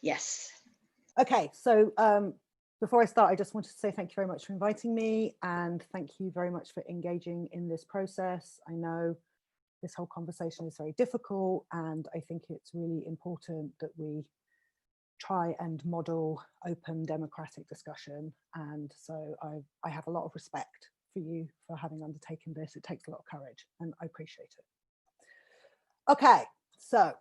Yes. Okay, so before I start, I just wanted to say thank you very much for inviting me, and thank you very much for engaging in this process. I know this whole conversation is very difficult, and I think it's really important that we try and model open democratic discussion. And so I have a lot of respect for you for having undertaken this. It takes a lot of courage, and I appreciate it. Okay, so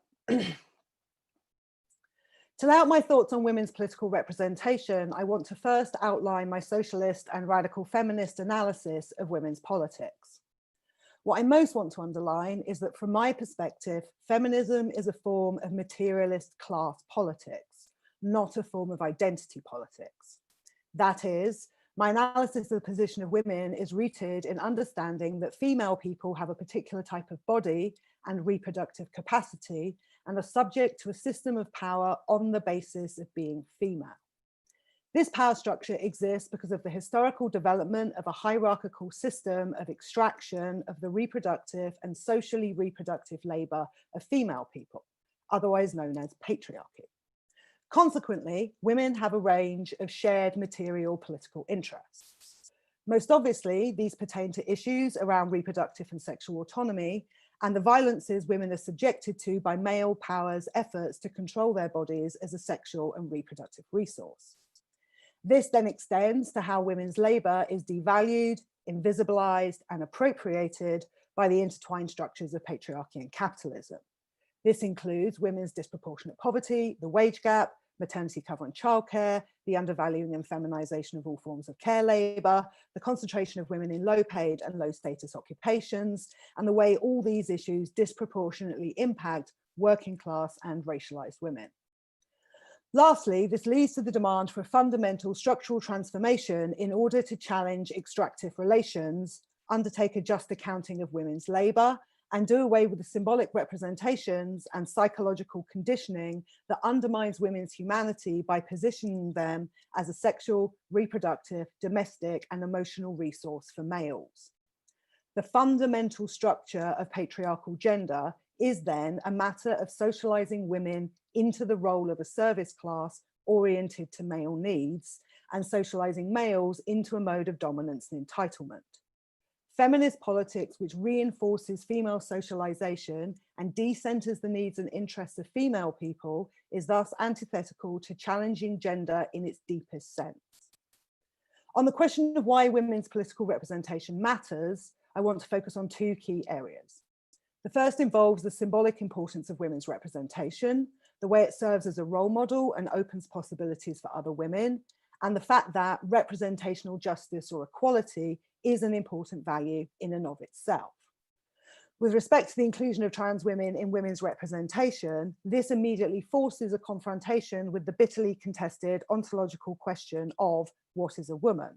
to lay out my thoughts on women's political representation, I want to first outline my socialist and radical feminist analysis of women's politics. What I most want to underline is that from my perspective, feminism is a form of materialist class politics, not a form of identity politics. That is, my analysis of the position of women is rooted in understanding that female people have a particular type of body and reproductive capacity and are subject to a system of power on the basis of being female. This power structure exists because of the historical development of a hierarchical system of extraction of the reproductive and socially reproductive labor of female people, otherwise known as patriarchy. Consequently, women have a range of shared material political interests. Most obviously, these pertain to issues around reproductive and sexual autonomy and the violences women are subjected to by male power's efforts to control their bodies as a sexual and reproductive resource. This then extends to how women's labor is devalued, invisibilized, and appropriated by the intertwined structures of patriarchy and capitalism. This includes women's disproportionate poverty, the wage gap, maternity cover and childcare, the undervaluing and feminization of all forms of care labor, the concentration of women in low-paid and low-status occupations, and the way all these issues disproportionately impact working class and racialized women. Lastly, this leads to the demand for a fundamental structural transformation in order to challenge extractive relations, undertake a just accounting of women's labor, and do away with the symbolic representations and psychological conditioning that undermines women's humanity by positioning them as a sexual, reproductive, domestic, and emotional resource for males. The fundamental structure of patriarchal gender is then a matter of socializing women into the role of a service class oriented to male needs and socializing males into a mode of dominance and entitlement. Feminist politics, which reinforces female socialization and decenters the needs and interests of female people, is thus antithetical to challenging gender in its deepest sense. On the question of why women's political representation matters, I want to focus on two key areas. The first involves the symbolic importance of women's representation, the way it serves as a role model and opens possibilities for other women, and the fact that representational justice or equality is an important value in and of itself. With respect to the inclusion of trans women in women's representation, this immediately forces a confrontation with the bitterly contested ontological question of what is a woman?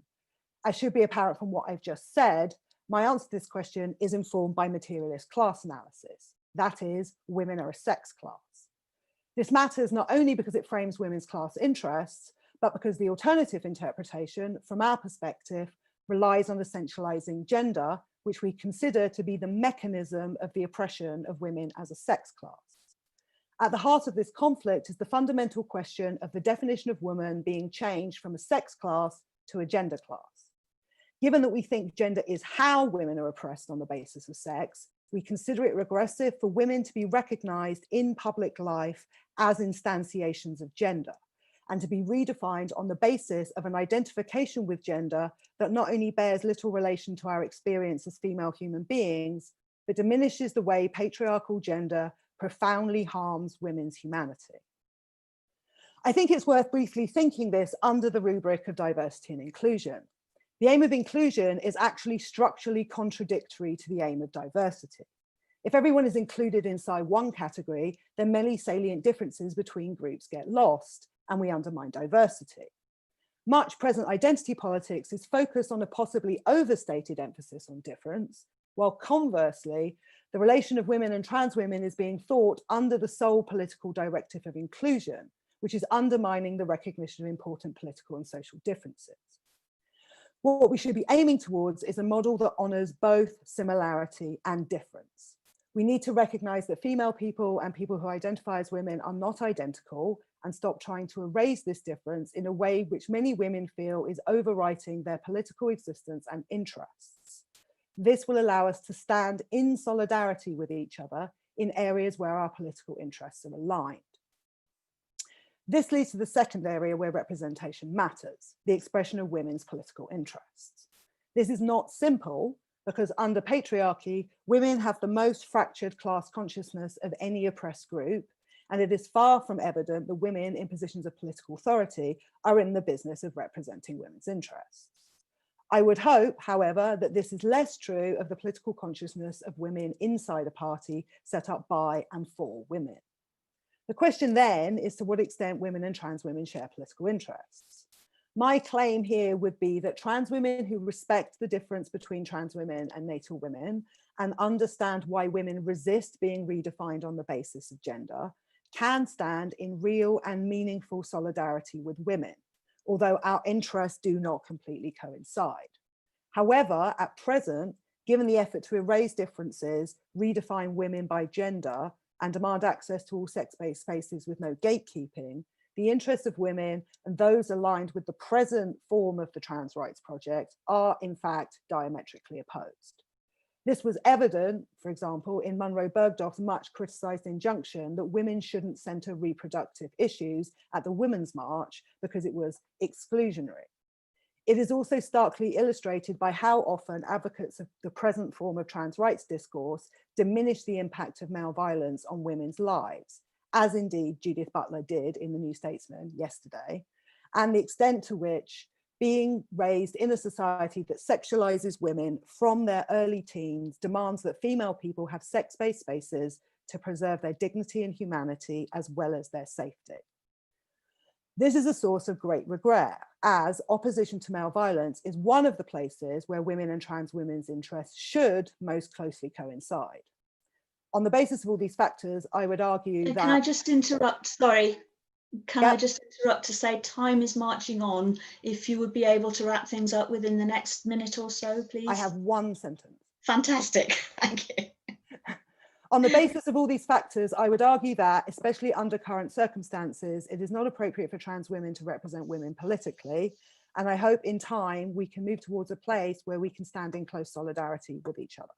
As should be apparent from what I've just said, my answer to this question is informed by materialist class analysis. That is, women are a sex class. This matters not only because it frames women's class interests, but because the alternative interpretation, from our perspective, relies on essentializing gender, which we consider to be the mechanism of the oppression of women as a sex class. At the heart of this conflict is the fundamental question of the definition of woman being changed from a sex class to a gender class. Given that we think gender is how women are oppressed on the basis of sex, we consider it regressive for women to be recognized in public life as instantiations of gender, and to be redefined on the basis of an identification with gender that not only bears little relation to our experience as female human beings, but diminishes the way patriarchal gender profoundly harms women's humanity. I think it's worth briefly thinking this under the rubric of diversity and inclusion. The aim of inclusion is actually structurally contradictory to the aim of diversity. If everyone is included inside one category, then many salient differences between groups get lost, and we undermine diversity. Much present identity politics is focused on a possibly overstated emphasis on difference, while conversely, the relation of women and trans women is being thought under the sole political directive of inclusion, which is undermining the recognition of important political and social differences. What we should be aiming towards is a model that honors both similarity and difference. We need to recognize that female people and people who identify as women are not identical and stop trying to erase this difference in a way which many women feel is overwriting their political existence and interests. This will allow us to stand in solidarity with each other in areas where our political interests are aligned. This leads to the second area where representation matters, the expression of women's political interests. This is not simple because under patriarchy, women have the most fractured class consciousness of any oppressed group, and it is far from evident that women in positions of political authority are in the business of representing women's interests. I would hope, however, that this is less true of the political consciousness of women inside a party set up by and for women. The question then is to what extent women and trans women share political interests. My claim here would be that trans women who respect the difference between trans women and natal women and understand why women resist being redefined on the basis of gender can stand in real and meaningful solidarity with women, although our interests do not completely coincide. However, at present, given the effort to erase differences, redefine women by gender, and demand access to all sex-based spaces with no gatekeeping, the interests of women and those aligned with the present form of the Trans Rights Project are in fact diametrically opposed. This was evident, for example, in Munro Bergdorf's much criticised injunction that women shouldn't centre reproductive issues at the Women's March because it was exclusionary. It is also starkly illustrated by how often advocates of the present form of trans rights discourse diminish the impact of male violence on women's lives, as indeed Judith Butler did in the New Statesman yesterday, and the extent to which being raised in a society that sexualizes women from their early teens demands that female people have sex-based spaces to preserve their dignity and humanity as well as their safety. This is a source of great regret, as opposition to male violence is one of the places where women and trans women's interests should most closely coincide. On the basis of all these factors, I would argue that— Can I just interrupt? Sorry. Can I just interrupt to say time is marching on. If you would be able to wrap things up within the next minute or so, please. I have one sentence. Fantastic. Thank you. On the basis of all these factors, I would argue that, especially under current circumstances, it is not appropriate for trans women to represent women politically. And I hope in time we can move towards a place where we can stand in close solidarity with each other.